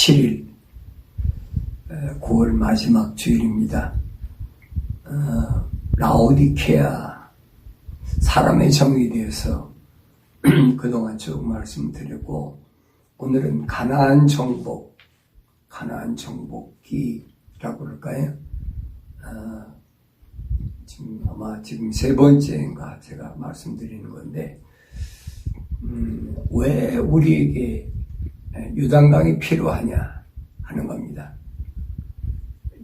7일 9월 마지막 주일입니다. 라오디케아 사람의 정의에 대해서 그동안 쭉 말씀드리고, 오늘은 가나안 정복기라고 그럴까요? 지금 세 번째인가 제가 말씀드리는 건데, 왜 우리에게 요단강이 필요하냐 하는 겁니다.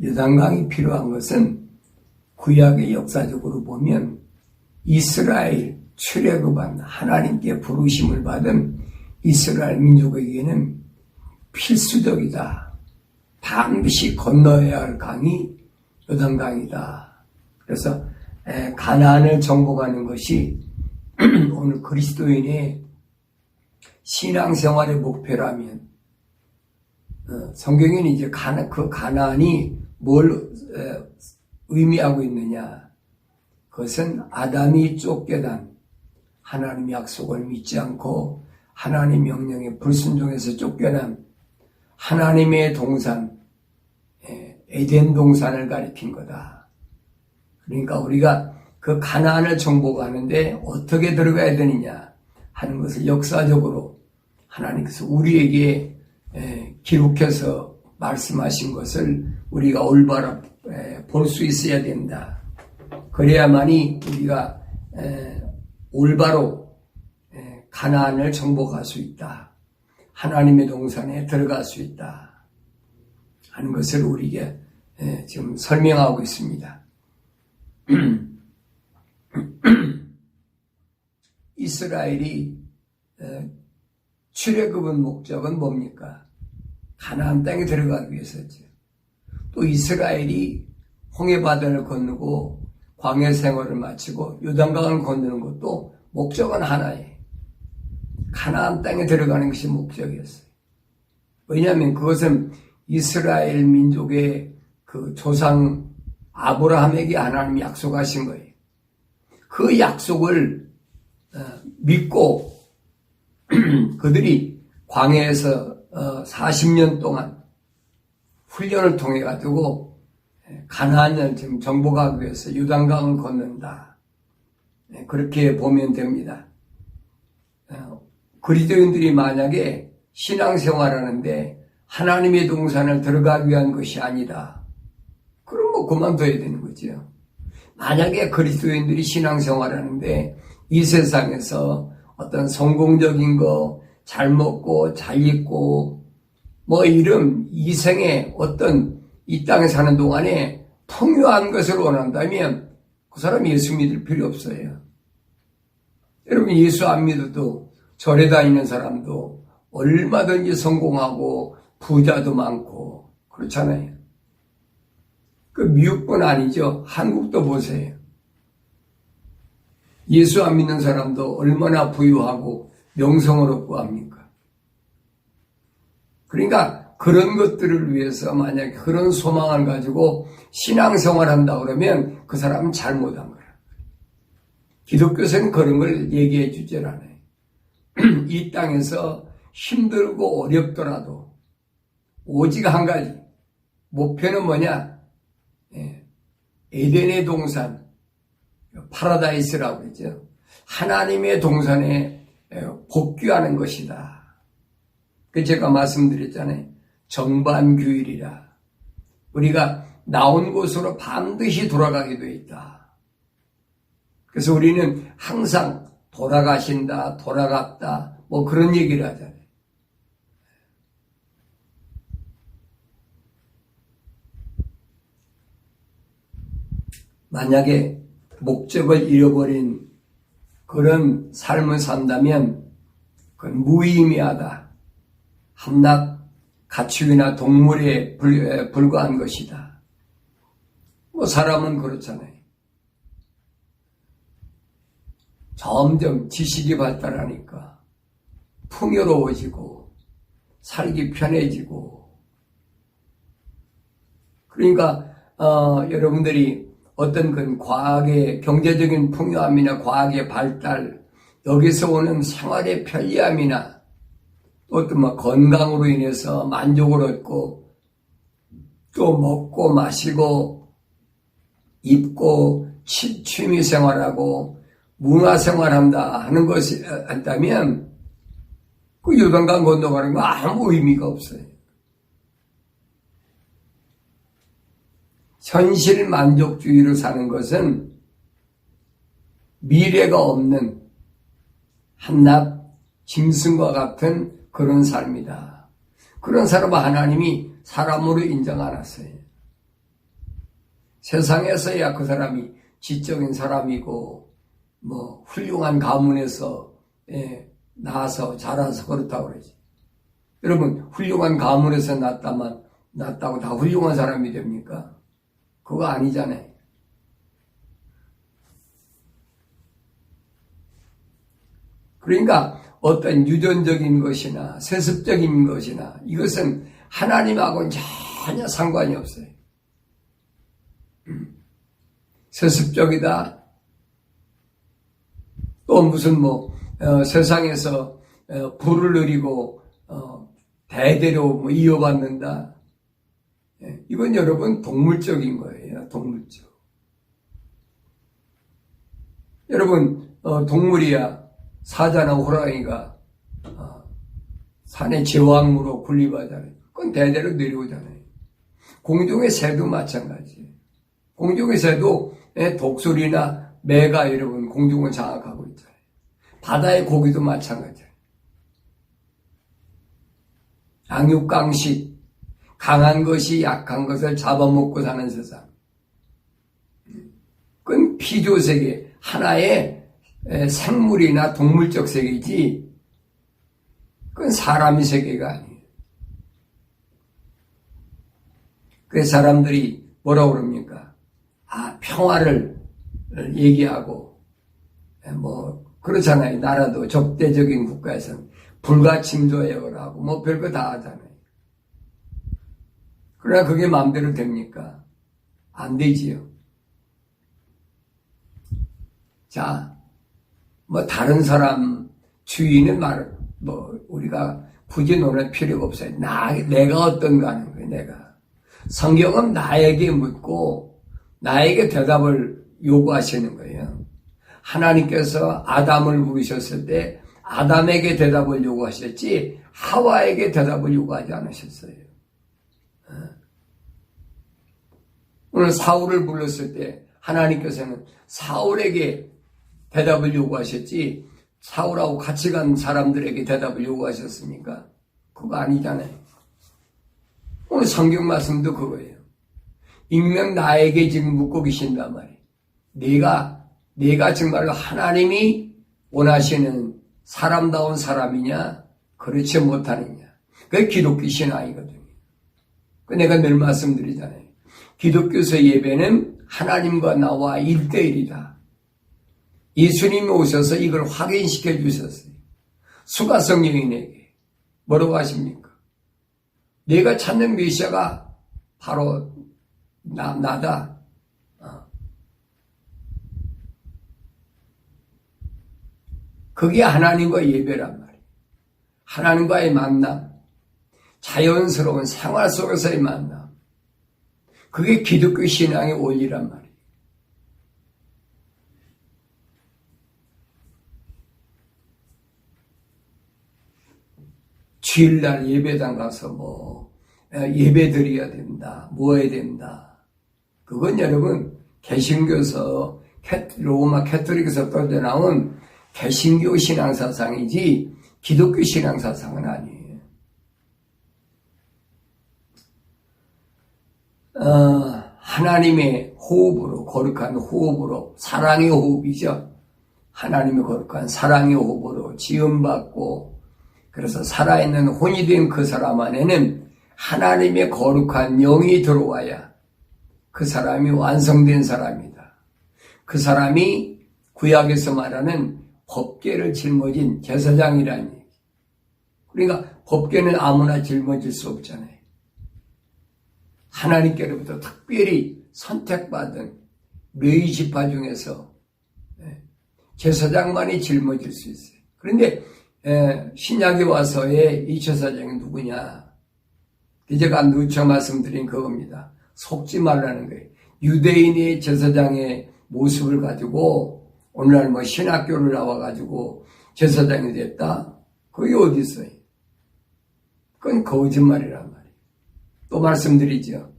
요단강이 필요한 것은 구약의 역사적으로 보면 이스라엘 출애굽한 하나님께 부르심을 받은 이스라엘 민족에게는 필수적이다. 반드시 건너야 할 강이 요단강이다. 그래서 가나안을 정복하는 것이 오늘 그리스도인의 신앙생활의 목표라면, 성경에는 이제 그 가나안이 뭘 의미하고 있느냐? 그것은 아담이 쫓겨난 하나님 약속을 믿지 않고 하나님 명령에 불순종해서 쫓겨난 하나님의 동산, 에덴 동산을 가리킨 거다. 그러니까 우리가 그 가나안을 정복하는데 어떻게 들어가야 되느냐 하는 것을 역사적으로 하나님께서 우리에게 기록해서 말씀하신 것을 우리가 올바로 볼 수 있어야 된다. 그래야만이 우리가 올바로 가나안을 정복할 수 있다. 하나님의 동산에 들어갈 수 있다 하는 것을 우리에게 지금 설명하고 있습니다. 이스라엘이 출애굽의 목적은 뭡니까? 가나안 땅에 들어가기 위해서죠. 또 이스라엘이 홍해바다를 건너고 광야 생활을 마치고 요단강을 건너는 것도 목적은 하나예요. 가나안 땅에 들어가는 것이 목적이었어요. 왜냐하면 그것은 이스라엘 민족의 그 조상 아브라함에게 하나님이 약속하신 거예요. 그 약속을 믿고 그들이 광야에서 40년 동안 훈련을 통해 가지고 가나안을 지금 정복하기 위해서 요단강을 건넌다. 그렇게 보면 됩니다. 그리스도인들이 만약에 신앙생활하는데 하나님의 동산을 들어가기 위한 것이 아니다. 그럼 뭐 그만둬야 되는 거죠. 만약에 그리스도인들이 신앙생활하는데 이 세상에서 어떤 성공적인 거, 잘 먹고 잘 입고 뭐 이런 이생의 어떤 이 땅에 사는 동안에 풍요한 것을 원한다면 그 사람이 예수 믿을 필요 없어요. 여러분, 예수 안 믿어도 절에 다니는 사람도 얼마든지 성공하고 부자도 많고 그렇잖아요. 그 미국뿐 아니죠. 한국도 보세요. 예수 안 믿는 사람도 얼마나 부유하고 명성을 얻고 합니까? 그러니까 그런 것들을 위해서 만약에 그런 소망을 가지고 신앙생활 한다 그러면 그 사람은 잘못한 거야. 기독교에서는 그런 걸 얘기해 주질 않아요. 이 땅에서 힘들고 어렵더라도 오직 한 가지, 목표는 뭐냐? 에덴의 동산, 파라다이스라고 그러죠. 하나님의 동산에 복귀하는 것이다. 그 제가 말씀드렸잖아요. 정반규일이라. 우리가 나온 곳으로 반드시 돌아가게 되어 있다. 그래서 우리는 항상 돌아가신다, 돌아갔다, 뭐 그런 얘기를 하잖아요. 만약에 목적을 잃어버린 그런 삶을 산다면 그건 무의미하다. 한낱 가축이나 동물에 불과한 것이다. 뭐 사람은 그렇잖아요. 점점 지식이 발달하니까 풍요로워지고 살기 편해지고, 그러니까 여러분들이 어떤 그 과학의 경제적인 풍요함이나 과학의 발달, 여기서 오는 생활의 편리함이나 또 뭐 건강으로 인해서 만족을 얻고 또 먹고 마시고 입고 취미 생활하고 문화 생활한다 하는 것이 한다면 그 요단강 건너가는 거 아무 의미가 없어요. 현실 만족주의로 사는 것은 미래가 없는 한낱 짐승과 같은 그런 삶이다. 그런 사람은 하나님이 사람으로 인정 안 하세요. 세상에서야 그 사람이 지적인 사람이고 뭐 훌륭한 가문에서 나와서 자라서 그렇다고 그러지. 여러분 훌륭한 가문에서 났다고 다 훌륭한 사람이 됩니까? 그거 아니잖아요. 그러니까 어떤 유전적인 것이나 세습적인 것이나 이것은 하나님하고는 전혀 상관이 없어요. 세습적이다. 또 무슨 세상에서 부를 누리고 대대로 이어받는다. 이건 여러분 동물적인 거예요. 동물적. 여러분 동물이야 사자나 호랑이가 산의 제왕으로 군림하잖아요. 그건 대대로 내려오잖아요. 공중의 새도 마찬가지예요. 공중의 새도 독수리나 매가 여러분 공중을 장악하고 있잖아요. 바다의 고기도 마찬가지예요. 양육강식, 강한 것이 약한 것을 잡아먹고 사는 세상. 그건 피조세계, 하나의 생물이나 동물적 세계이지 그건 사람의 세계가 아니에요. 그래서 사람들이 뭐라고 그럽니까? 평화를 얘기하고 그렇잖아요. 나라도 적대적인 국가에서는 불가침조해요 하고 별거 다 하잖아요. 그러나 그게 마음대로 됩니까? 안 되지요. 자, 다른 사람 주의는 우리가 굳이 논할 필요가 없어요. 내가 어떤가 하는 거예요, 내가. 성경은 나에게 묻고, 나에게 대답을 요구하시는 거예요. 하나님께서 아담을 부르셨을 때, 아담에게 대답을 요구하셨지, 하와에게 대답을 요구하지 않으셨어요. 오늘 사울을 불렀을 때, 하나님께서는 사울에게 대답을 요구하셨지 사울하고 같이 간 사람들에게 대답을 요구하셨습니까? 그거 아니잖아요. 오늘 성경 말씀도 그거예요. 익명 나에게 지금 묻고 계신단 말이에요. 내가 정말로 하나님이 원하시는 사람다운 사람이냐 그렇지 못하느냐. 그게 기독교 신앙이거든요. 내가 늘 말씀드리잖아요. 기독교서 예배는 하나님과 나와 1대1이다. 예수님이 오셔서 이걸 확인시켜 주셨어요. 수가성 여인에게 뭐라고 하십니까? 내가 찾는 메시아가 바로 나다. 그게 하나님과 예배란 말이에요. 하나님과의 만남, 자연스러운 생활 속에서의 만남. 그게 기독교 신앙의 원리란 말이에요. 주일날 예배당 가서 예배 드려야 된다. 뭐 해야 된다. 그건 여러분 개신교서 로마 캐톨릭에서 떠져 나온 개신교 신앙사상이지 기독교 신앙사상은 아니에요. 하나님의 호흡으로 거룩한 호흡으로 사랑의 호흡이죠. 하나님의 거룩한 사랑의 호흡으로 지음받고 그래서 살아있는 혼이 된 그 사람 안에는 하나님의 거룩한 영이 들어와야 그 사람이 완성된 사람이다. 그 사람이 구약에서 말하는 법궤를 짊어진 제사장이라는 얘기. 그러니까 법궤는 아무나 짊어질 수 없잖아요. 하나님께로부터 특별히 선택받은 르위 지파 중에서 제사장만이 짊어질 수 있어요. 그런데 신약에 와서의 이 제사장이 누구냐? 제가 누차 말씀드린 그겁니다. 속지 말라는 거예요. 유대인의 제사장의 모습을 가지고 오늘날 뭐 신학교를 나와가지고 제사장이 됐다? 그게 어디 있어요? 그건 거짓말이란 말이에요. 또 말씀드리죠.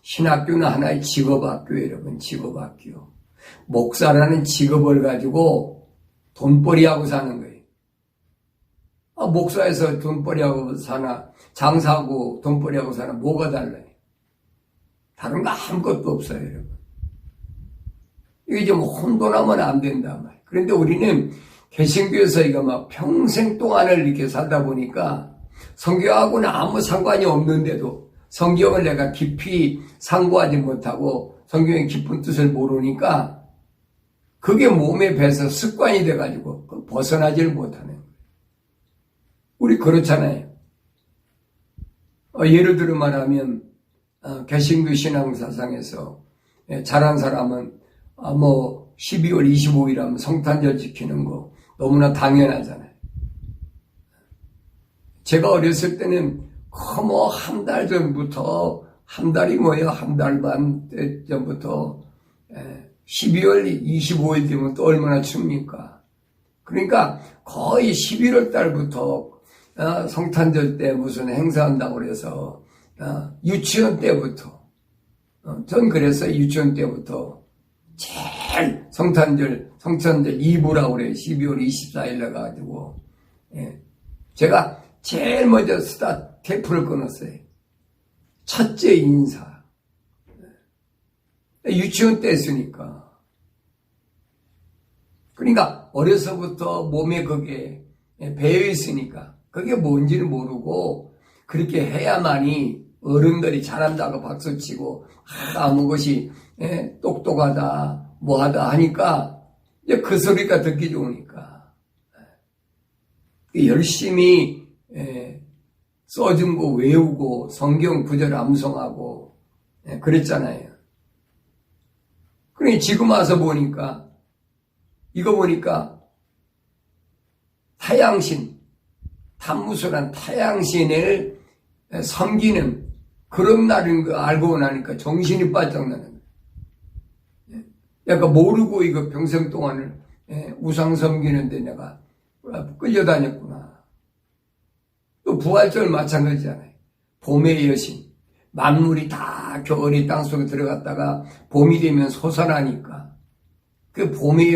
신학교는 하나의 직업학교예요, 여러분. 직업학교. 목사라는 직업을 가지고 돈벌이하고 사는 거예요. 목사에서 돈벌이하고 사나 장사하고 돈벌이하고 사나 뭐가 달라요? 다른 거 아무것도 없어요, 여러분. 이게 좀 혼돈하면 안 된단 말이에요. 그런데 우리는 개신교에서 이거 막 평생 동안을 이렇게 살다 보니까 성경하고는 아무 상관이 없는데도 성경을 내가 깊이 상고하지 못하고 성경의 깊은 뜻을 모르니까 그게 몸에 배서 습관이 돼가지고 벗어나지를 못하는 거예요. 우리 그렇잖아요. 예를 들어 말하면 개신교 신앙사상에서 잘한 사람은 뭐 12월 25일 하면 성탄절 지키는 거 너무나 당연하잖아요. 제가 어렸을 때는 뭐 한 달 전부터 한 달이 뭐예요? 한 달 반 전부터 12월 25일 되면 또 얼마나 춥니까? 그러니까 거의 11월 달부터 성탄절 때 무슨 행사한다고 그래서 유치원 때부터 전 그래서 유치원 때부터 제일 성탄절 2부라고 그래요. 12월 24일 날 가지고 제가 제일 먼저 테이프를 끊었어요. 첫째 인사. 유치원 때 했으니까. 그러니까 어려서부터 몸에 그게 배어 있으니까 그게 뭔지를 모르고 그렇게 해야만이 어른들이 잘한다고 박수치고 아무 것이 똑똑하다 뭐하다 하니까 이제 그 소리가 듣기 좋으니까 열심히 써준 거 외우고 성경 구절 암송하고 그랬잖아요. 그러니 지금 와서 보니까 이거 보니까 타양신 단무소란 타양신을 섬기는 그런 날인 거 알고 나니까 정신이 바짝나는 거예요. 약간 모르고 이거 평생 동안을 우상 섬기는데 내가 끌려다녔구나. 또 부활절 마찬가지잖아요. 봄의 여신. 만물이 다 겨울이 땅속에 들어갔다가 봄이 되면 솟아나니까 그 봄의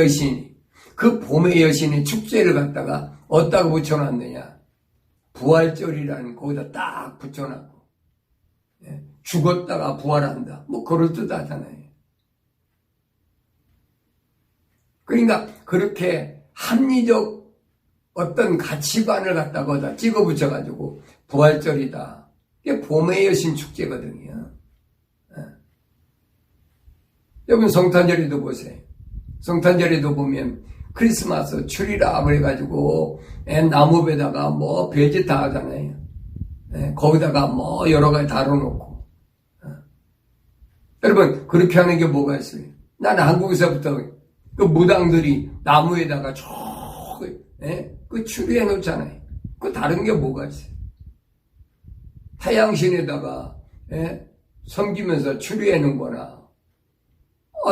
여신의 축제를 갖다가 어디다가 붙여놨느냐. 부활절이라는 거기다 딱 붙여놨고 죽었다가 부활한다. 뭐 그럴 듯 하잖아요. 그러니까 그렇게 합리적 어떤 가치관을 갖다가 어디다 찍어 붙여가지고 부활절이다. 이게 봄의 여신 축제거든요. 여러분 성탄절에도 보세요. 성탄절에도 보면 크리스마스 추리라 그래가지고 나무배다가 뭐 별짓 다 하잖아요. 거기다가 뭐 여러 가지 다뤄놓고. 여러분 그렇게 하는 게 뭐가 있어요? 나는 한국에서부터 그 무당들이 나무에다가 그 추리해 놓잖아요. 그 다른 게 뭐가 있어요? 타양신에다가 섬기면서 추리해 놓은 거나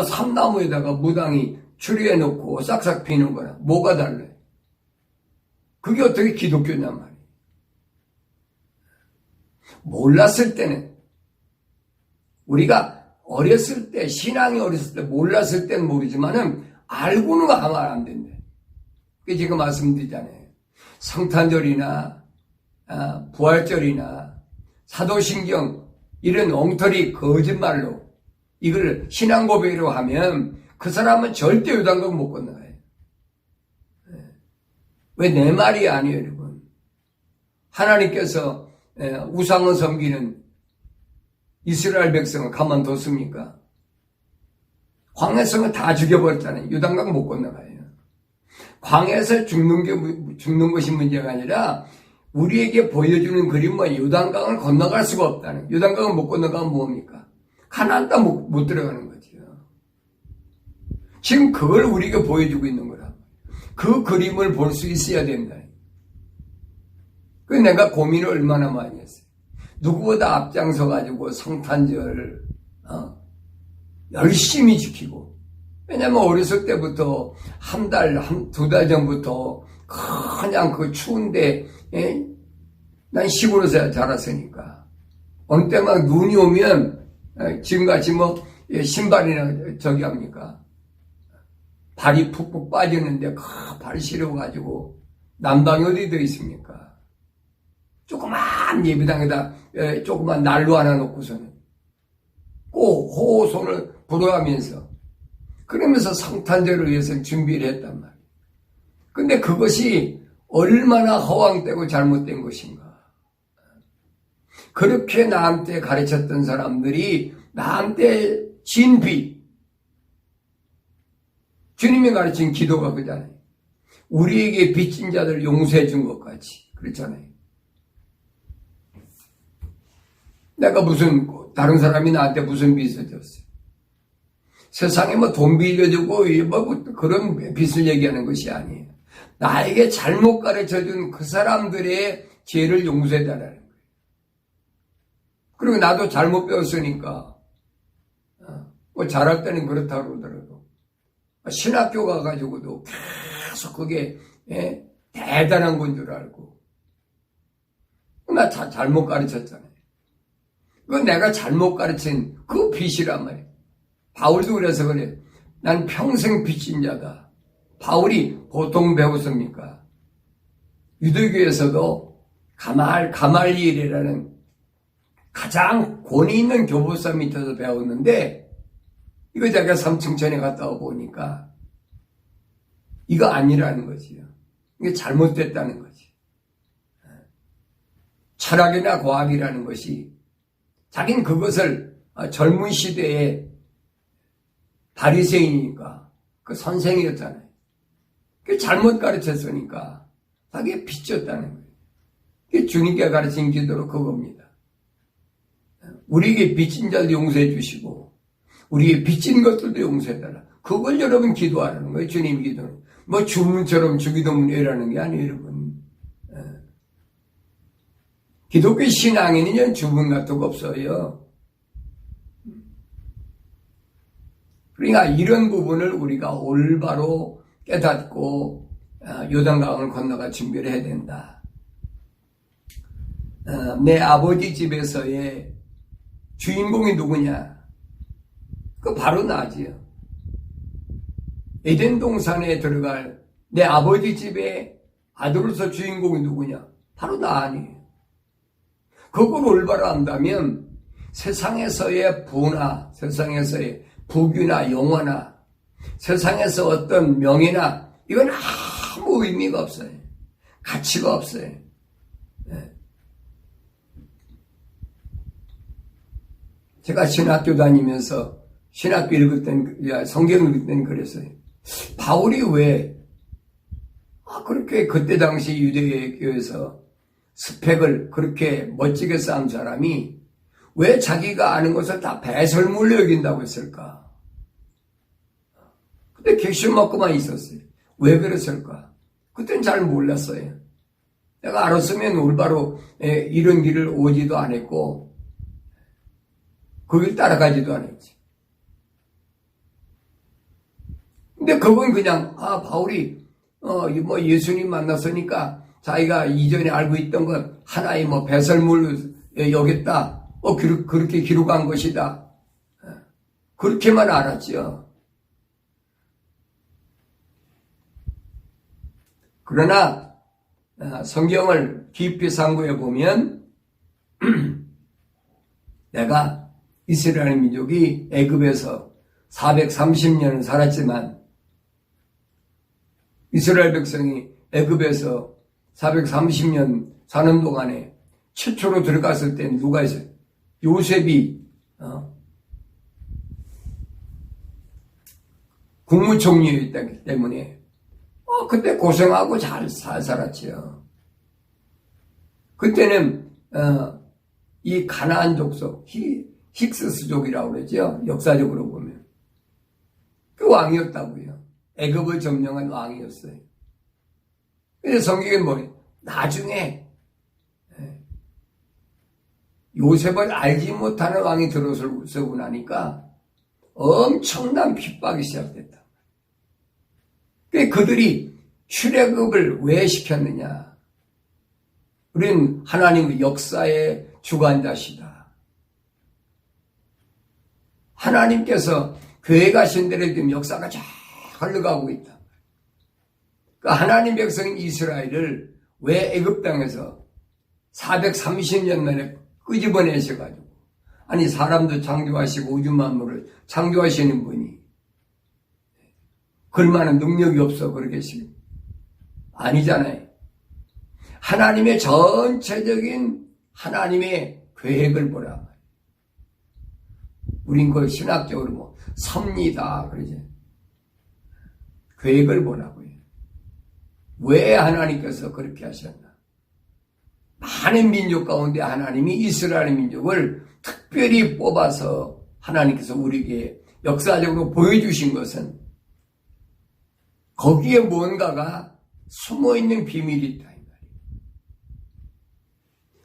삼나무에다가 무당이 추리해 놓고 싹싹 피는 거나 뭐가 달라요? 그게 어떻게 기독교냔 말이에요. 몰랐을 때는 우리가 어렸을 때 신앙이 어렸을 때 몰랐을 때는 모르지만은 알고는 아마 안 된대. 그게 지금 말씀드리잖아요. 성탄절이나 부활절이나 사도신경 이런 엉터리 거짓말로 이걸 신앙 고백으로 하면 그 사람은 절대 요단강 못 건너가요. 왜 내 말이 아니에요, 여러분. 하나님께서 우상을 섬기는 이스라엘 백성을 가만뒀습니까? 광야성은 다 죽여버렸잖아요. 요단강 못 건너가요. 광야에서 죽는 것이 문제가 아니라 우리에게 보여주는 그림은 요단강을 건너갈 수가 없다는. 요단강을 못 건너가면 뭡니까? 가나안 땅 못 들어가는 거죠. 지금 그걸 우리에게 보여주고 있는 거라. 그 그림을 볼 수 있어야 된다. 그 내가 고민을 얼마나 많이 했어요. 누구보다 앞장서 가지고 성탄절 열심히 지키고, 왜냐면 어렸을 때부터 두 달 전부터 그냥 그 추운데 난 시골에서 자랐으니까 어느 때 막 눈이 오면 지금같이 뭐 신발이나 저기 합니까? 발이 푹푹 빠지는데 발 실어가지고 난방이 어디 더 있습니까? 조그만 예배당에다 조그만 난로 하나 놓고서는 꼭 호호손을 불어가면서 그러면서 성탄절을 위해서 준비를 했단 말이에요. 근데 그것이 얼마나 허황되고 잘못된 것인가. 그렇게 나한테 가르쳤던 사람들이 나한테 진비, 주님이 가르친 기도가 그잖아요. 우리에게 빚진 자들 용서해 준 것 같이 그렇잖아요. 내가 다른 사람이 나한테 무슨 빚을 졌어요. 세상에 뭐 돈 빌려주고 뭐 그런 빚을 얘기하는 것이 아니에요. 나에게 잘못 가르쳐준 그 사람들의 죄를 용서해달라는 거예요. 그리고 나도 잘못 배웠으니까 뭐 잘할 때는 그렇다고 그러더라도 신학교 가가지고도 계속 그게 대단한 건 줄 알고 나 잘못 가르쳤잖아요. 그건 내가 잘못 가르친 그 빚이란 말이에요. 바울도 그래서 그래. 난 평생 빚진 자다. 바울이 보통 배웠습니까? 유대교에서도 가말리엘이라는 가장 권위 있는 교부사 밑에서 배웠는데 이거 제가 삼층천에 갔다 와 보니까 이거 아니라는 거지요. 이게 잘못됐다는 거지. 철학이나 과학이라는 것이 자기는 그것을 젊은 시대에 바리새인이니까 그 선생이었잖아요. 그 잘못 가르쳤으니까 자기가 빚졌다는 거예요. 그게 주님께 가르친 기도로 그겁니다. 우리에게 빚진 자도 용서해 주시고 우리의 빚진 것들도 용서해달라. 그걸 여러분 기도하라는 거예요. 주님 기도는. 뭐 주문처럼 주기도문 외라는 게 아니에요, 여러분. 기독교 신앙에는 주문 같은 거 없어요. 그러니까 이런 부분을 우리가 올바로 깨닫고 요단강을 건너가 준비를 해야 된다. 내 아버지 집에서의 주인공이 누구냐? 그 바로 나지요. 에덴 동산에 들어갈 내 아버지 집의 아들로서 주인공이 누구냐? 바로 나 아니에요. 그걸 올바로 안다면 세상에서의 부나 세상에서의 부귀나 영화나 세상에서 어떤 명예나 이건 아무 의미가 없어요. 가치가 없어요. 제가 신학교 다니면서 신학교 읽을 땐 성경 읽을 땐 그랬어요. 바울이 왜 그렇게 그때 당시 유대교에서 스펙을 그렇게 멋지게 쌓은 사람이 왜 자기가 아는 것을 다 배설물로 여긴다고 했을까? 근데 객실 먹고만 있었어요. 왜 그랬을까? 그땐 잘 몰랐어요. 내가 알았으면 올바로 이런 길을 오지도 않았고 그 길 따라가지도 않았지. 근데 그건 그냥 바울이 뭐 예수님 만났으니까 자기가 이전에 알고 있던 건 하나의 뭐 배설물로 여겼다. 그렇게 기록한 것이다. 그렇게만 알았죠. 그러나 성경을 깊이 상고해 보면 내가 이스라엘 민족이 애굽에서 430년을 살았지만 이스라엘 백성이 애굽에서 430년 사는 동안에 최초로 들어갔을 때 누가 있어요? 요셉이 국무총리였기 때문에 그때 고생하고 잘 살았지요. 그때는 이 가나안 족속 힉스족이라고 그러죠. 역사적으로 보면 그 왕이었다고요. 애굽을 점령한 왕이었어요. 그래서 성경에 뭐예요? 나중에 요셉을 알지 못하는 왕이 들어서고 나니까 엄청난 핍박이 시작됐다. 그들이 출애굽을 왜 시켰느냐? 우린 하나님의 역사의 주관자시다. 하나님께서 계획하신 대로 지금 역사가 쫙 흘러가고 있다. 그 하나님 백성인 이스라엘을 왜 애굽 땅에서 430년 만에 끄집어내셔가지고, 아니 사람도 창조하시고 우주 만물을 창조하시는 분이 그럴만한 능력이 없어 그러겠어요? 아니잖아요. 하나님의 전체적인 하나님의 계획을 보라. 우린 그걸 신학적으로 뭐 섭니다 그러지. 계획을 보라고요. 왜 하나님께서 그렇게 하셨나? 많은 민족 가운데 하나님이 이스라엘 민족을 특별히 뽑아서 하나님께서 우리에게 역사적으로 보여주신 것은 거기에 뭔가가 숨어있는 비밀이 있다.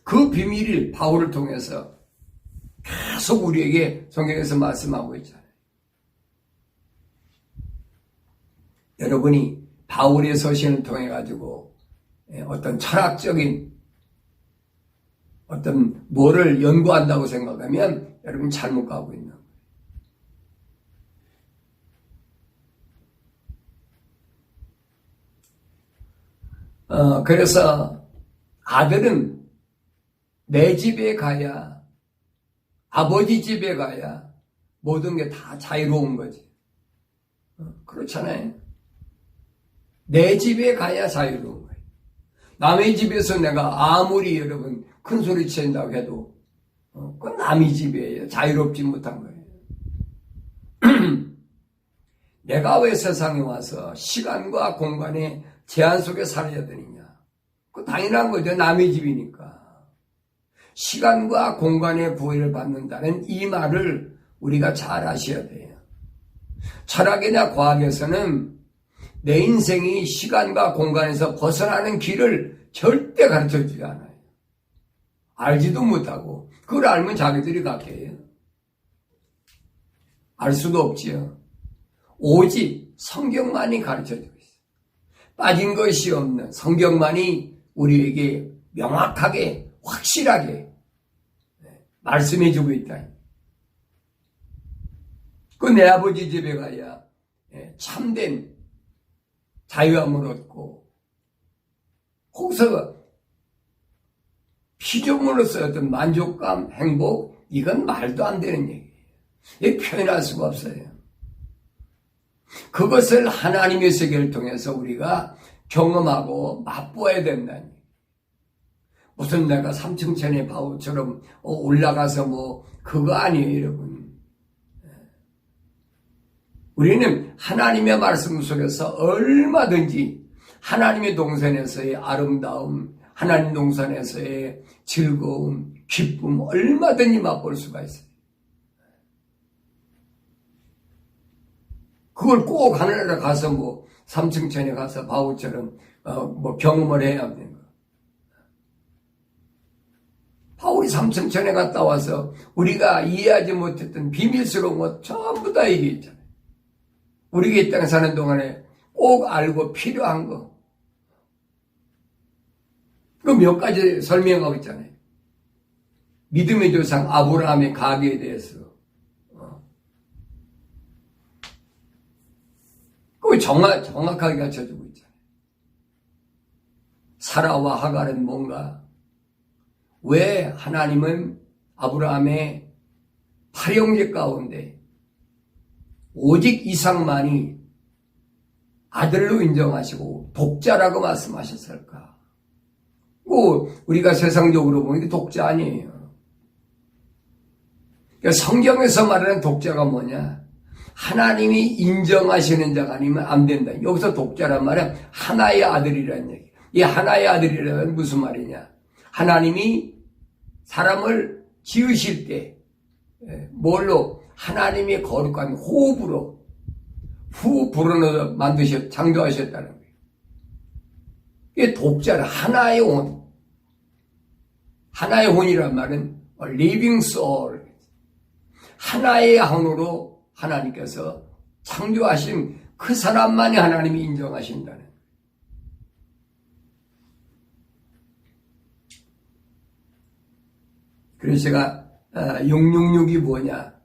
그 비밀을 바울을 통해서 계속 우리에게 성경에서 말씀하고 있잖아요. 여러분이 바울의 서신을 통해 가지고 어떤 철학적인 어떤 뭐를 연구한다고 생각하면 여러분 잘못 가고 있는 거예요. 그래서 아들은 내 집에 가야, 아버지 집에 가야 모든 게 다 자유로운 거지. 그렇잖아요. 내 집에 가야 자유로운 거예요. 남의 집에서 내가 아무리 여러분 큰 소리 친다고 해도 그건 남의 집이에요. 자유롭지 못한 거예요. 내가 왜 세상에 와서 시간과 공간의 제한 속에 살아야 되느냐. 그거 당연한 거죠. 남의 집이니까. 시간과 공간의 구애를 받는다는 이 말을 우리가 잘 아셔야 돼요. 철학이나 과학에서는 내 인생이 시간과 공간에서 벗어나는 길을 절대 가르쳐주지 않아요. 알지도 못하고 그걸 알면 자기들이 갖게 해요. 알 수도 없지요. 오직 성경만이 가르쳐주고 있어요. 빠진 것이 없는 성경만이 우리에게 명확하게 확실하게 말씀해주고 있다. 그 내 아버지 집에 가야 참된 자유함을 얻고 거기서 피조물로서 어떤 만족감, 행복 이건 말도 안 되는 얘기예요. 이게 표현할 수가 없어요. 그것을 하나님의 세계를 통해서 우리가 경험하고 맛보아야 된다는 얘기예요. 무슨 내가 삼층천의 바울처럼 올라가서 뭐 그거 아니에요, 여러분. 우리는 하나님의 말씀 속에서 얼마든지 하나님의 동산에서의 아름다움, 하나님 동산에서의 즐거움, 기쁨 얼마든지 맛볼 수가 있어요. 그걸 꼭 하늘나라 가서 뭐 삼층천에 가서 바울처럼 뭐 경험을 해야 되는 거. 바울이 삼층천에 갔다 와서 우리가 이해하지 못했던 비밀스러운 것 전부 다 얘기했잖아요. 우리가 이 땅에 사는 동안에 꼭 알고 필요한 거. 그 몇 가지 설명하고 있잖아요. 믿음의 조상 아브라함의 가계에 대해서. 그거 정확하게 가르쳐주고 있잖아요. 사라와 하갈은 뭔가, 왜 하나님은 아브라함의 8형제 가운데 오직 이삭만이 아들로 인정하시고 독자라고 말씀하셨을까? 우리가 세상적으로 보니까 독자 아니에요. 그러니까 성경에서 말하는 독자가 뭐냐? 하나님이 인정하시는 자가 아니면 안 된다. 여기서 독자란 말은 하나의 아들이라는 얘기. 이 하나의 아들이라는 무슨 말이냐? 하나님이 사람을 지으실 때 뭘로? 하나님의 거룩한 호흡으로 후 불어넣어 창조하셨다는 거예요. 이게 독자는 하나의 혼. 하나의 혼이란 말은 living soul. 하나의 영으로 하나님께서 창조하신 그 사람만이 하나님이 인정하신다는. 그래서 제가 666이 뭐냐,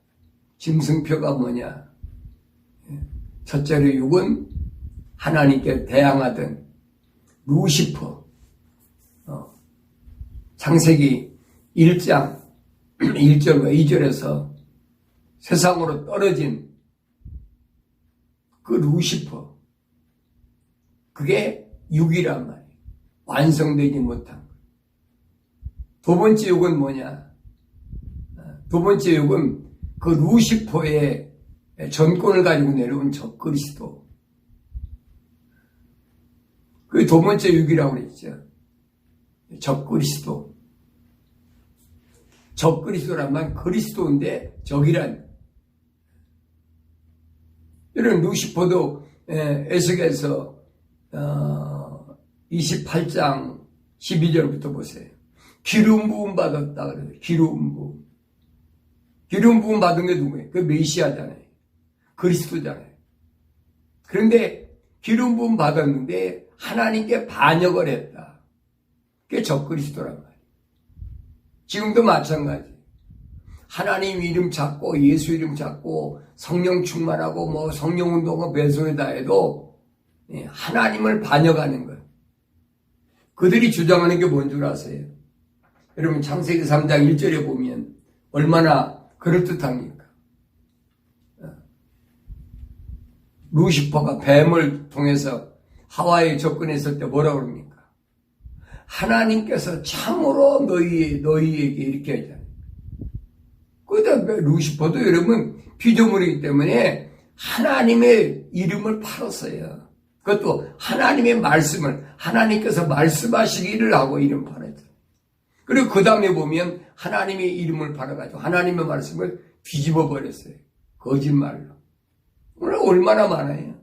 짐승표가 뭐냐. 첫째로 6은 하나님께 대항하던 루시퍼. 창세기 1장 1절과 2절에서 세상으로 떨어진 그 루시퍼. 그게 6이란 말이에요. 완성되지 못한 것. 두 번째 6은 뭐냐? 두 번째 6은 그 루시퍼의 전권을 가지고 내려온 적그리스도. 그게 두 번째 6이라고 그랬죠. 적그리스도. 적그리스도란 말 그리스도인데 적이란. 이런 루시퍼도 에스겔서 28장 12절부터 보세요. 기름 부음 받았다 그래요. 기름 부음. 기름 부음 받은 게 누구예요? 그 메시아잖아요. 그리스도잖아요. 그런데 기름 부음 받았는데 하나님께 반역을 했다. 그게 적그리스도란 말이에요. 지금도 마찬가지. 하나님 이름 찾고 예수 이름 찾고 성령 충만하고 뭐 성령 운동과 배송이다 해도 하나님을 반역하는 것. 그들이 주장하는 게 뭔 줄 아세요? 여러분 창세기 3장 1절에 보면 얼마나 그럴듯합니까? 루시퍼가 뱀을 통해서 하와에 접근했을 때 뭐라고 그럽니까? 하나님께서 참으로 너희에게 이렇게 하잖아요. 그러다 루시퍼도 여러분 피조물이기 때문에 하나님의 이름을 팔았어요. 그것도 하나님의 말씀을 하나님께서 말씀하시기를 하고 이름 팔았죠. 그리고 그 다음에 보면 하나님의 이름을 팔아가지고 하나님의 말씀을 뒤집어 버렸어요. 거짓말로. 오늘 얼마나 많아요.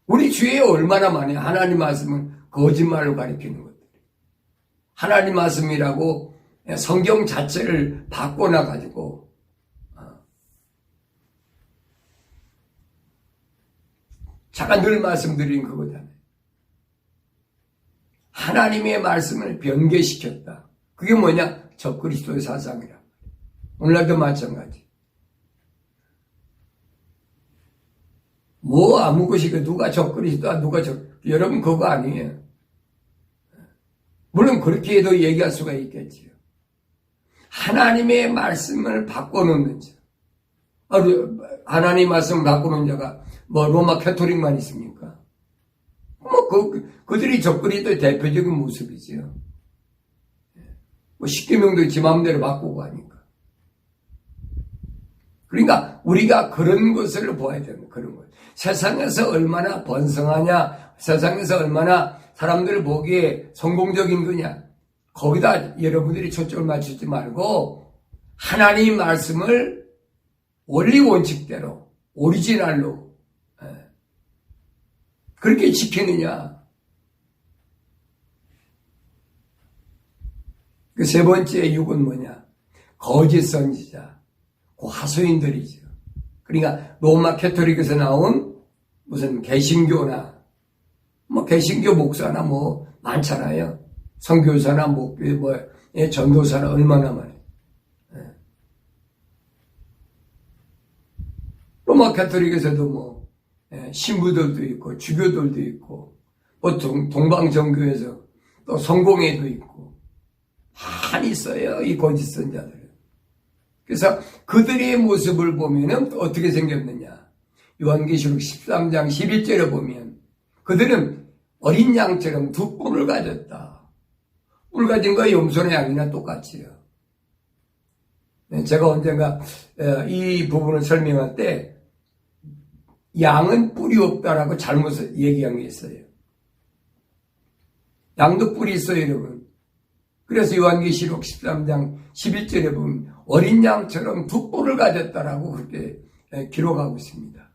우리 주위에 얼마나 많아요. 하나님 말씀을 거짓말로 가리키는 것들. 하나님 말씀이라고 성경 자체를 바꿔놔가지고 제가 늘 말씀드린 그거잖아요. 하나님의 말씀을 변개시켰다. 그게 뭐냐? 적그리스도의 사상이라. 오늘날도 마찬가지. 뭐 아무 것이 누가 적그리스도야 누가 여러분 그거 아니에요. 물론 그렇게 해도 얘기할 수가 있겠지요. 하나님의 말씀을 바꿔놓는 자. 하나님의 말씀을 바꿔놓은 자가 뭐 로마 캐토릭만 있습니까? 뭐 그들이 적그리스도의 대표적인 모습이지요. 뭐 십계명도 지 마음대로 바꾸고 하니까. 그러니까 우리가 그런 것을 보아야 되는 그런 것. 세상에서 얼마나 번성하냐, 세상에서 얼마나 사람들 보기에 성공적인 거냐. 거기다 여러분들이 초점을 맞추지 말고 하나님 말씀을 원리 원칙대로 오리지널로 그렇게 지키느냐. 그 세 번째 육은 뭐냐? 거짓 선지자, 그 하소인들이죠. 그러니까 로마 캐토릭에서 나온 무슨 개신교나 뭐 개신교 목사나 뭐 많잖아요. 선교사나 뭐 전도사나 얼마나 많아요. 로마 캐토릭에서도 뭐 신부들도 있고 주교들도 있고 뭐 동방정교에서 또 성공회도 있고 많이 있어요. 이 거짓 선자들. 그래서 그들의 모습을 보면은 어떻게 생겼느냐. 요한계시록 13장 11절에 보면 그들은 어린 양처럼 두 뿔을 가졌다. 뿔 가진 거 염소나 양이나 똑같이요. 제가 언젠가 이 부분을 설명할 때 양은 뿔이 없다라고 잘못 얘기한 게 있어요. 양도 뿔이 있어요, 여러분. 그래서 요한계시록 13장 11절에 보면 어린 양처럼 두 뿔을 가졌다라고 그렇게 기록하고 있습니다.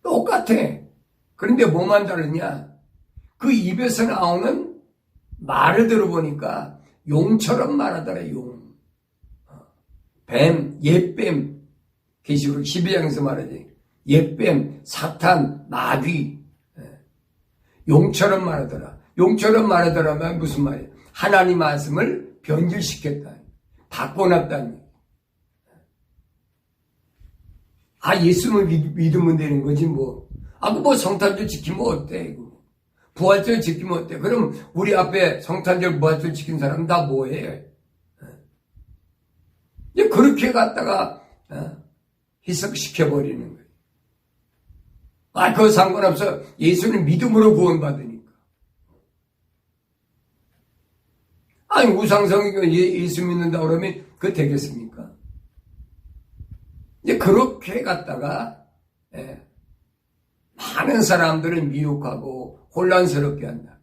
똑같아. 그런데 뭐만 다르냐? 그 입에서 나오는 말을 들어보니까 용처럼 말하더라, 용. 뱀, 옛뱀. 계시록 12장에서 말하지. 옛뱀, 사탄, 마귀. 용처럼 말하더라. 용처럼 말하더라면 무슨 말이야? 하나님 말씀을 변질시켰다. 바꿔놨다니. 예수를 믿으면 되는 거지, 뭐. 성탄절 지키면 어때, 이거. 부활절 지키면 어때? 그럼 우리 앞에 성탄절 부활절 지킨 사람은 다 뭐해? 이제 그렇게 갖다가 희석시켜버리는 거예요. 그거 상관없어. 예수는 믿음으로 구원받으니까. 우상성이 예수 믿는다 그러면 그거 되겠습니까? 이제 그렇게 갖다가 많은 사람들을 미혹하고 혼란스럽게 한다.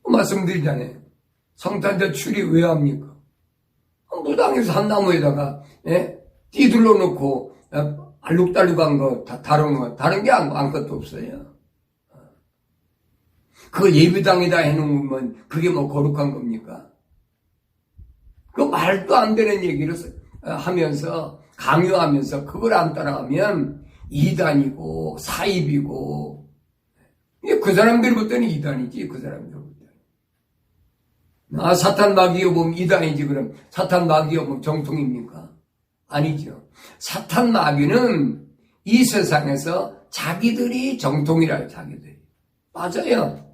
말씀드리잖아요. 성탄절 추리 왜 합니까? 무당에서 한 나무에다가 띠둘러 놓고 알록달록한 거 다른 게 아무것도 없어요. 그거 예배당에다 해놓으면 그게 뭐 거룩한 겁니까? 그 말도 안 되는 얘기를 하면서 강요하면서 그걸 안 따라가면 이단이고 사입이고 그 사람들부터는 이단이지. 그 사람들부터 사탄 마귀여 보면 이단이지. 그럼 사탄 마귀여 보면 정통입니까? 아니죠. 사탄 마귀는 이 세상에서 자기들이 정통이라요. 자기들이. 맞아요.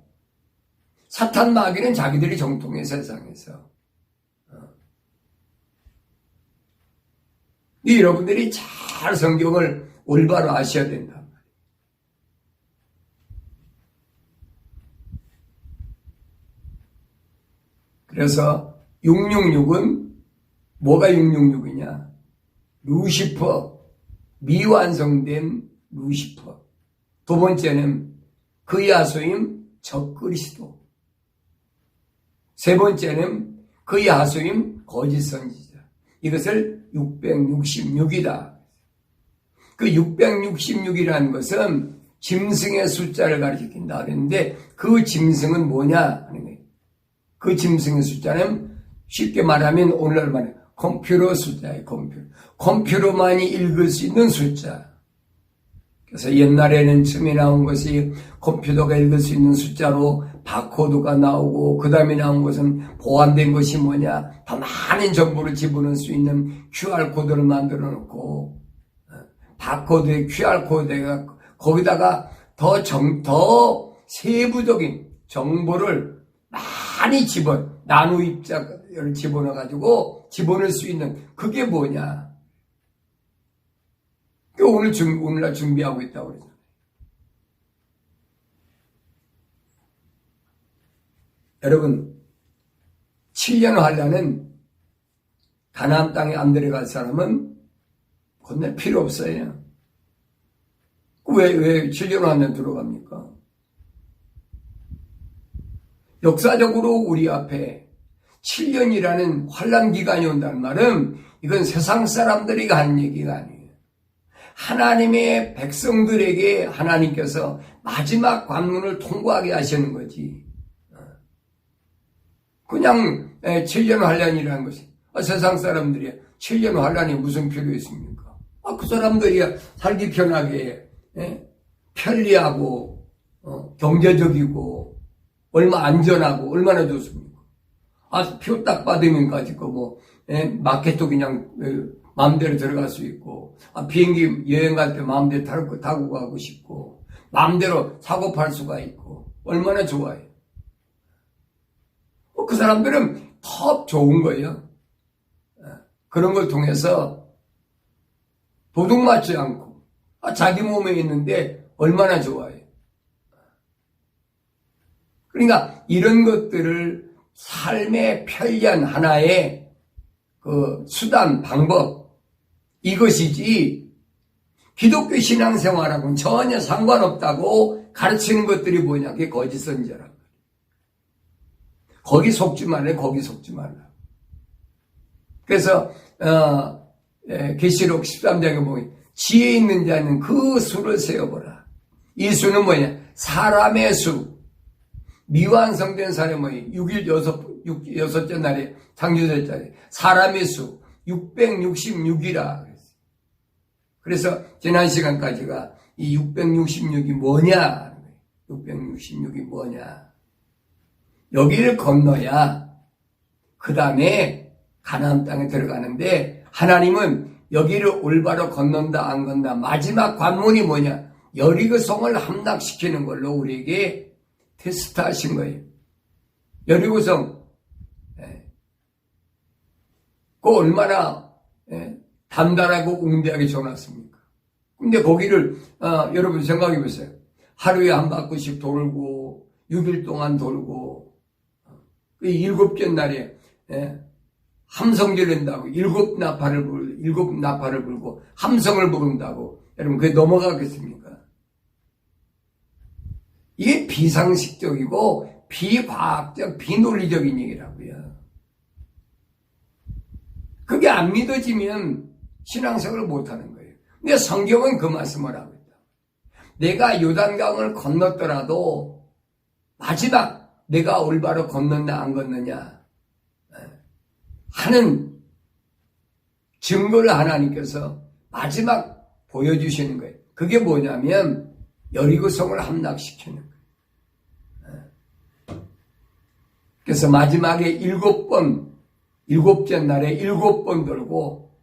사탄 마귀는 자기들이 정통해. 세상에서. 여러분들이 잘 성경을 올바로 아셔야 된단 말이에요. 그래서 666은 뭐가 666이냐? 루시퍼, 미완성된 루시퍼. 두 번째는 그의 하소임 적그리스도. 세 번째는 그의 하소임 거짓 선지자. 이것을 666이다. 그 666이라는 것은 짐승의 숫자를 가리킨다 그랬는데 그 짐승은 뭐냐 하는 거예요. 그 짐승의 숫자는 쉽게 말하면 오늘날 말해 컴퓨터 숫자예요. 컴퓨터만이 읽을 수 있는 숫자. 그래서 옛날에는 처음에 나온 것이 컴퓨터가 읽을 수 있는 숫자로 바코드가 나오고 그 다음에 나온 것은 보완된 것이 뭐냐, 더 많은 정보를 집어넣을 수 있는 QR코드를 만들어 놓고 바코드에 QR코드가 거기다가 더 세부적인 정보를 많이 나노 입자를 집어넣어가지고 집어넣을 수 있는 그게 뭐냐. 오늘날 준비하고 있다고 그러잖아요. 여러분, 7년 환란은 가나안 땅에 안 들어갈 사람은 건넬 필요 없어요. 왜 7년 환란 들어갑니까? 역사적으로 우리 앞에 7년이라는 환란 기간이 온다는 말은 이건 세상 사람들이 한 얘기가 아니에요. 하나님의 백성들에게 하나님께서 마지막 관문을 통과하게 하시는 거지. 그냥 7년 환란이라는 것이 세상 사람들이 7년 환란이 무슨 필요 있습니까? 그 사람들이 살기 편하게 편리하고 경제적이고 얼마 안전하고 얼마나 좋습니까? 표 딱 받으면 가지고 마켓도 그냥 마음대로 들어갈 수 있고 비행기 여행 갈 때 마음대로 타고 가고 싶고 마음대로 사고 팔 수가 있고 얼마나 좋아요. 그 사람들은 더 좋은 거예요. 그런 걸 통해서 도둑 맞지 않고 자기 몸에 있는데 얼마나 좋아요. 그러니까 이런 것들을 삶의 편리한 하나의 그 수단, 방법 이것이지 기독교 신앙생활하고는 전혀 상관없다고 가르치는 것들이 뭐냐? 그게 거짓 선지자라고. 거기 속지 말래. 거기 속지 말라. 그래서 계시록 13장에 보면 지혜 있는 자는 그 수를 세어보라. 이 수는 뭐냐? 사람의 수. 미완성된 사람의 6일 여섯째 날에 창조절자에 사람의 수 666이라 그랬어요. 그래서 지난 시간까지가 이 666이 뭐냐? 666이 뭐냐? 여기를 건너야 그 다음에 가나안 땅에 들어가는데 하나님은 여기를 올바로 건넌다 안 건다 마지막 관문이 뭐냐? 여리고 성을 함락시키는 걸로 우리에게 테스트 하신 거예요. 여리고 성 그 얼마나 단단하고 웅대하게 지어놨습니까? 근데 거기를 여러분 생각해 보세요. 하루에 한 바퀴씩 돌고 6일 동안 돌고 그 7째 날에 함성질 낸다고 7나팔을 불고 함성을 부른다고 여러분 그게 넘어가겠습니까? 이게 비상식적이고 비과학적 비논리적인 얘기라고요. 그게 안 믿어지면 신앙생활을 못하는 거예요. 근데 성경은 그 말씀을 하고 있다. 내가 요단강을 건넜더라도 마지막 내가 올바로 건넜나 안 건너냐 하는 증거를 하나님께서 마지막 보여주시는 거예요. 그게 뭐냐면 여리고 성을 함락시키는 거예요. 그래서 마지막에 7째 날에 7번 돌고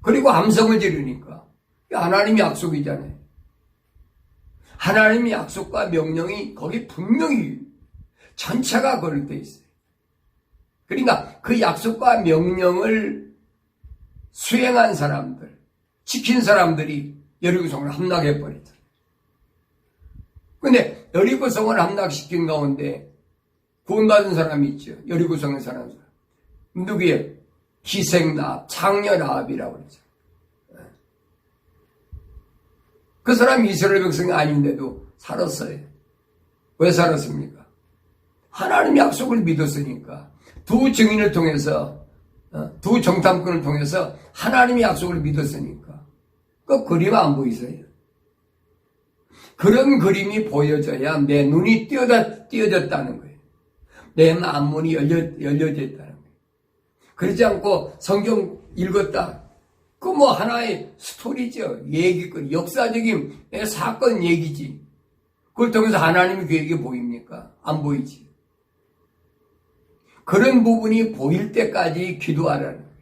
그리고 함성을 지르니까 하나님의 약속이잖아요. 하나님의 약속과 명령이 거기 분명히 전체가 걸려 있어요. 그러니까 그 약속과 명령을 수행한 사람들, 지킨 사람들이 여리고성을 함락해버리더라. 근데 여리고성을 함락시킨 가운데 구원받은 사람이 있죠. 여리고성에 사는 사람. 누구예요? 기생라합, 창녀라합이라고 그러죠. 그 사람이 이스라엘 백성이 아닌데도 살았어요. 왜 살았습니까? 하나님의 약속을 믿었으니까. 두 증인을 통해서, 두 정탐꾼을 통해서 하나님의 약속을 믿었으니까. 그 그림 안 보이세요? 그런 그림이 보여져야 내 눈이 띄어졌다는 거예요. 내 만문이 열려졌다는 거예요. 그러지 않고 성경 읽었다. 그 뭐 하나의 스토리죠. 얘기거리, 역사적인 사건 얘기지. 그걸 통해서 하나님의 계획이 보입니까? 안 보이지. 그런 부분이 보일 때까지 기도하라는 거예요.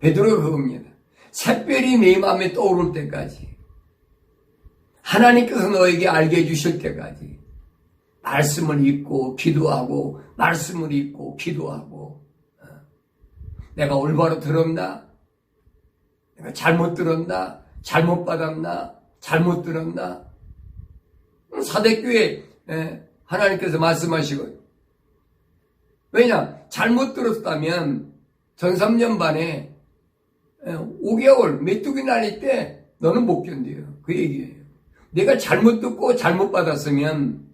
베드로가 그겁니다. 샛별이 내 마음에 떠오를 때까지 하나님께서 너에게 알게 해주실 때까지 말씀을 읽고 기도하고 말씀을 읽고 기도하고 내가 올바로 들었나? 내가 잘못 들었나? 잘못 받았나? 잘못 들었나? 사대교회 하나님께서 말씀하시고 왜냐? 잘못 들었다면 전 3년 반에 5개월 메뚜기 날릴 때 너는 못 견뎌요. 그 얘기예요. 내가 잘못 듣고 잘못 받았으면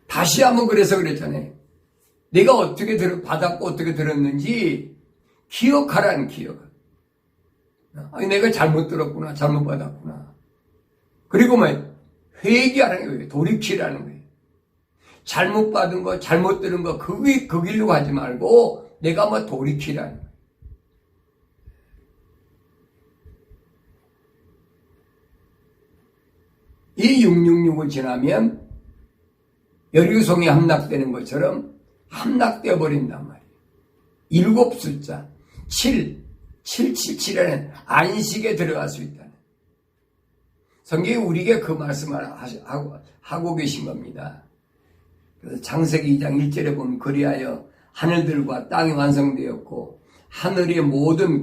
다시 한번 그래서 그랬잖아요. 내가 어떻게 받았고 어떻게 들었는지 기억하라는 기억. 아니, 내가 잘못 들었구나, 잘못 받았구나. 그리고 회개하라는 거예요. 돌이키라는 거예요. 잘못 받은 거, 잘못 들은 거, 그 길로 가지 말고 내가 돌이키라는 거예요. 이 666을 지나면 여리고성이 함락되는 것처럼 함락되어 버린단 말이에요. 7 숫자 777에는 안식에 들어갈 수 있다는 성경이 우리에게 그 말씀을 하고 계신 겁니다. 그래서 창세기 2장 1절에 보면 그리하여 하늘들과 땅이 완성되었고 하늘의 모든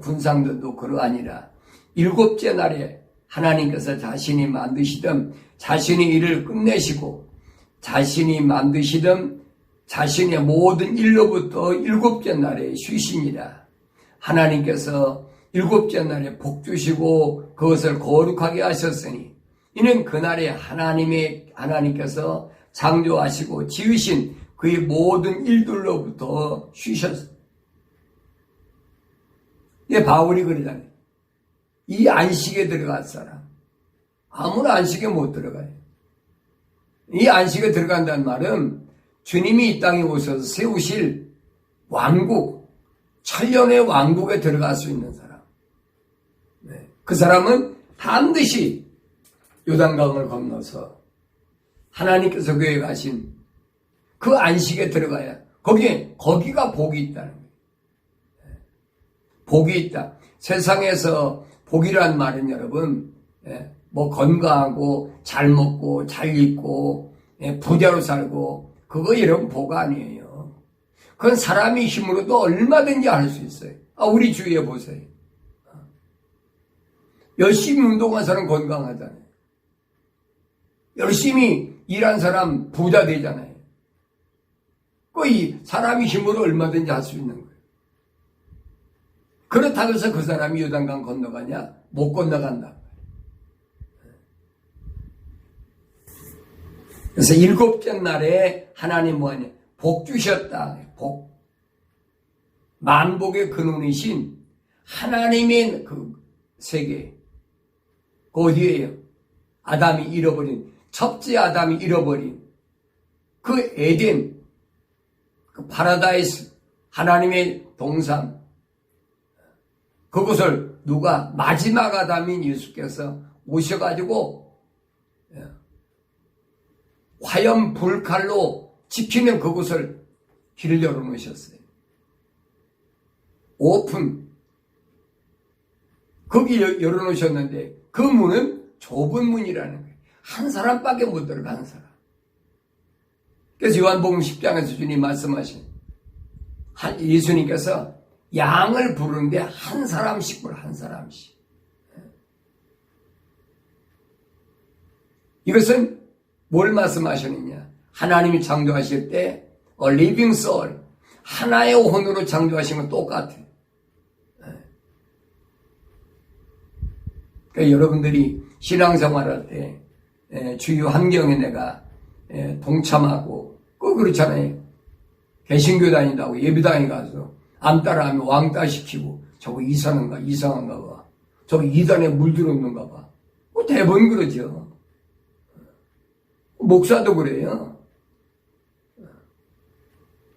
군상들도 그러하니라. 7째 날에 하나님께서 자신이 만드시던 자신의 일을 끝내시고 자신이 만드시던 자신의 모든 일로부터 7째 날에 쉬시니라. 하나님께서 7째 날에 복 주시고 그것을 거룩하게 하셨으니 이는 그날에 하나님께서 창조하시고 지으신 그의 모든 일들로부터 쉬셨습니다. 이게 바울이 그러잖아요. 이 안식에 들어갈 사람 아무나 안식에 못 들어가요. 이 안식에 들어간다는 말은 주님이 이 땅에 오셔서 세우실 왕국, 천년의 왕국에 들어갈 수 있는 사람. 그 사람은 반드시 요단강을 건너서 하나님께서 계획하신 그 안식에 들어가야 거기가 복이 있다는 거예요. 복이 있다. 세상에서 복이란 말은 여러분 뭐 건강하고 잘 먹고 잘 입고 부자로 살고 그거 여러분 복 아니에요. 그건 사람의 힘으로도 얼마든지 할 수 있어요. 우리 주위에 보세요. 열심히 운동한 사람 건강하잖아요. 열심히 일한 사람 부자 되잖아요. 이 사람의 힘으로 얼마든지 할 수 있는 거예요. 그렇다고 해서 그 사람이 요단강 건너가냐? 못 건너간다. 그래서 일곱째 날에 하나님 뭐하냐? 복 주셨다. 복. 만복의 근원이신 하나님의 그 세계. 그 어디에요? 아담이 잃어버린, 첫째 아담이 잃어버린 그 에덴, 그 파라다이스, 하나님의 동산. 그것을 누가 마지막 아담인 예수께서 오셔가지고 화염 불칼로 지키는 그곳을 길을 열어놓으셨어요. 오픈. 거기 열어놓으셨는데 그 문은 좁은 문이라는 거예요. 한 사람밖에 못 들어가는 사람. 그래서 요한복음 10장에서 주님 말씀하신 예수님께서 양을 부르는데 한 사람씩 불러, 한 사람씩. 이것은 뭘 말씀하시느냐? 하나님이 창조하실 때 living soul, 하나의 혼으로 창조하신 건 똑같아요. 그러니까 여러분들이 신앙생활할 때 주요 환경에 내가 동참하고 그렇잖아요. 개신교 다닌다고 예배당에 가서 안 따라하면 왕따 시키고 저거 이상한가 봐. 저거 이단에 물들었는가 봐. 대부분 그러죠. 목사도 그래요.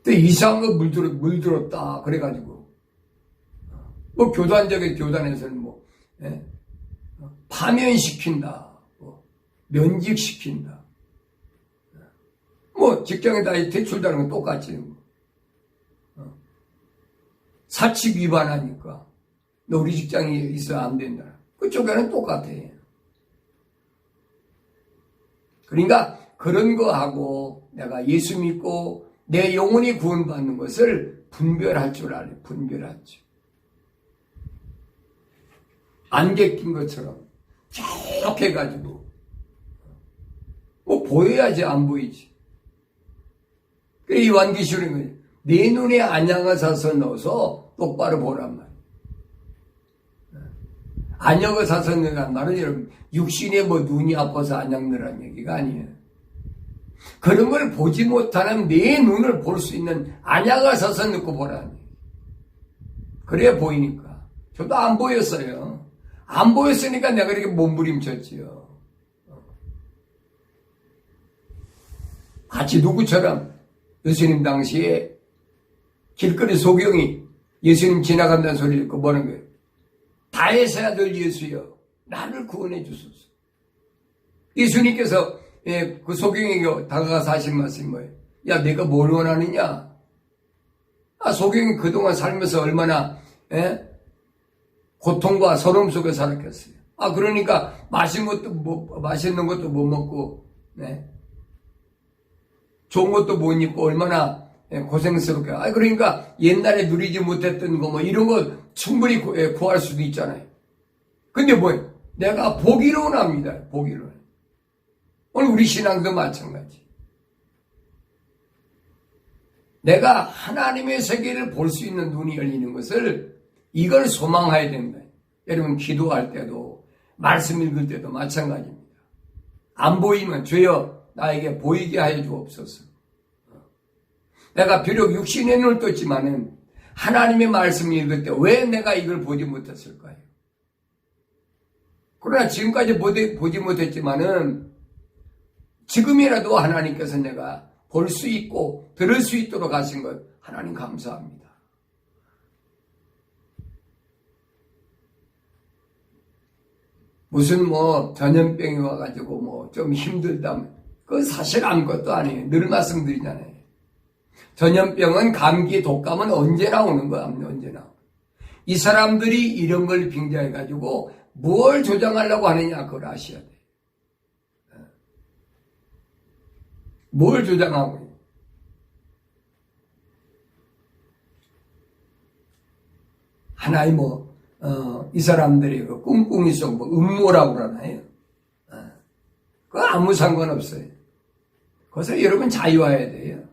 또 이상한 거 물들었다 그래가지고 교단에서는 파면시킨다, 면직시킨다. 직장에 다 대출다는 건 똑같지. 사칙 위반하니까 너 우리 직장에 있어야 안 된다. 그쪽에는 똑같아요. 그러니까 그런 거하고 내가 예수 믿고 내 영혼이 구원받는 것을 분별할 줄 알아요. 분별할 줄. 안개 낀 것처럼 쭉 해가지고 보여야지 안 보이지. 그래 요한계시록은 거예요. 내 눈에 안약을 사서 넣어서 똑바로 보란 말이에요. 안약을 사서 넣으란 말은 여러분 육신에 눈이 아파서 안약 넣으란 얘기가 아니에요. 그런 걸 보지 못하는 내 눈을 볼 수 있는 안약을 사서 넣고 보라는 얘기예요. 그래야 보이니까. 저도 안 보였어요. 안 보였으니까 내가 이렇게 몸부림쳤지요. 마치 누구처럼 예수님 당시에 길거리 소경이 예수님 지나간다는 소리를 듣고 뭐는 거예요? 다윗의 아들 예수여 나를 구원해 주소서. 예수님께서 그 소경에게 다가가서 하신 말씀이 뭐예요? 야 내가 뭘 원하느냐? 소경이 그동안 살면서 얼마나 고통과 서러움 속에 살았겠어요. 그러니까 맛있는 것도 못 먹고 좋은 것도 못 입고 얼마나 고생스럽게. 그러니까 옛날에 누리지 못했던 거 이런 거 충분히 구할 수도 있잖아요. 근데 내가 보기로 원합니다. 보기로. 오늘 우리 신앙도 마찬가지. 내가 하나님의 세계를 볼 수 있는 눈이 열리는 것을 이걸 소망해야 된다. 여러분 기도할 때도 말씀 읽을 때도 마찬가지입니다. 안 보이면 주여 나에게 보이게 하여 주옵소서. 내가 비록 육신의 눈을 떴지만은 하나님의 말씀을 읽을 때 왜 내가 이걸 보지 못했을까요? 그러나 지금까지 보지 못했지만은 지금이라도 하나님께서 내가 볼 수 있고 들을 수 있도록 하신 것 하나님 감사합니다. 무슨 전염병이 와가지고 좀 힘들다. 그건 사실 아무것도 아니에요. 늘 말씀드리잖아요. 전염병은 감기, 독감은 언제나 오는 거야. 언제나. 이 사람들이 이런 걸 빙자해가지고 뭘 조장하려고 하느냐 그걸 아셔야 돼요. 뭘 조장하고 있냐. 하나의 이 사람들이 그 꿍꿍이 속 음모라고 그러나요? 그거 아무 상관없어요. 그래서 여러분 자유해야 돼요.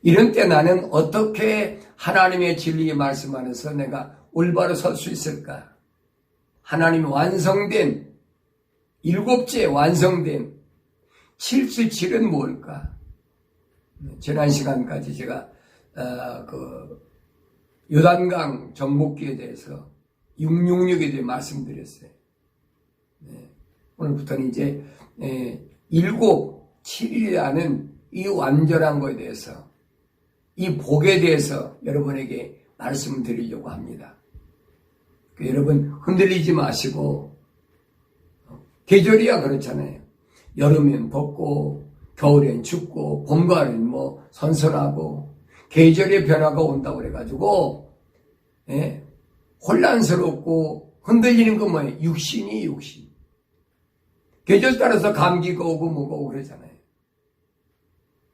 이런 때 나는 어떻게 하나님의 진리의 말씀 안에서 내가 올바로 설 수 있을까? 하나님이 완성된, 7째 완성된 777은 뭘까? 지난 시간까지 제가 요단강 정복기에 대해서 666에 대해 말씀드렸어요. 오늘부터는 이제 7,7이라는 이 완전한 것에 대해서, 이 복에 대해서 여러분에게 말씀을 드리려고 합니다. 여러분 흔들리지 마시고, 계절이야 그렇잖아요. 여름엔 덥고 겨울엔 춥고 봄가을엔 선선하고 계절의 변화가 온다고 그래가지고 혼란스럽고 흔들리는 건 뭐예요? 육신이 육신. 계절 따라서 감기가 오고 뭐가 오고 그러잖아요.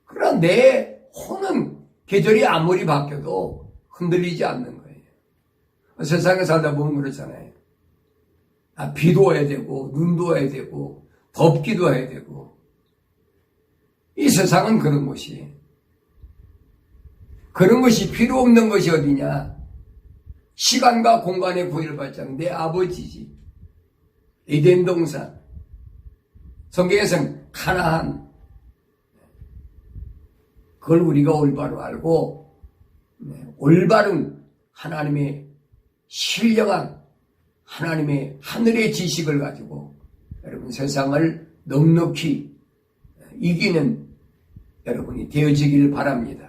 그러나 내 혼은 계절이 아무리 바뀌어도 흔들리지 않는 거예요. 세상에 살다 보면 그렇잖아요. 비도 와야 되고 눈도 와야 되고 덥기도 해야 되고. 이 세상은 그런 것이에요. 그런 것이 필요 없는 것이 어디냐? 시간과 공간의 구애받지 않는 내 아버지지. 에덴 동산. 성경에서는 가나안. 그걸 우리가 올바로 알고 올바른 하나님의 신령한 하나님의 하늘의 지식을 가지고 여러분 세상을 넉넉히 이기는 여러분이 되어지길 바랍니다.